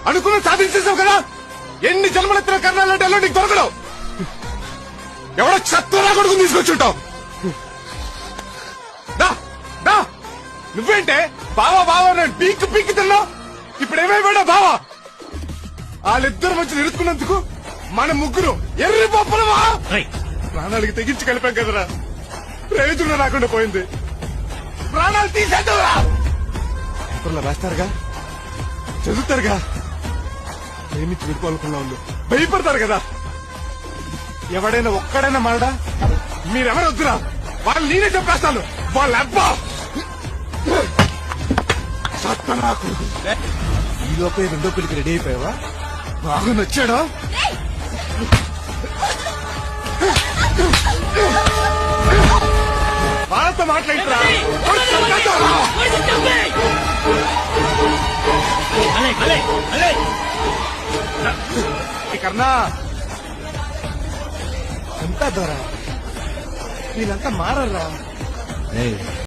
అనుకున్న సాధించేసావు కదా. ఎన్ని జన్మలెత్తిన కర్ణాలంటే నీకు దొరకడం. ఎవడో చెత్తనా కొడుకు తీసుకొచ్చుంటావు. నువ్వేంటే బావా బావా నేను పీక్ పీక్ తిన్నావు. ఇప్పుడు ఏమైపోయాడా బావా? వాళ్ళిద్దరు మధ్య నిరుతుకున్నందుకు మన ముగ్గురు ఎర్రి పప్పులమా ప్రాణాలకి తెగించి కలిపాం కదరా. ప్రయోజనం రాకుండా పోయింది. ప్రాణాలు తీసేద్దారా. పేపర్లో వేస్తారుగా, చదువుతారుగా. ప్రేమించి విడిపోవాలనుకున్న వాళ్ళు భయపడతారు కదా. ఎవడైనా ఒక్కడైనా మారడా? మీరెవరు వద్దురా. వాళ్ళు నేనే చెప్పేస్తాను. వాళ్ళ అబ్బా ఈ లోపే రెండో పెళ్లికి రెడీ అయిపోయావా? బాగా నచ్చాడా? వాళ్ళతో మాట్లాడరా. కర్ణా అంతా దొరా. వీళ్ళంతా మారరా.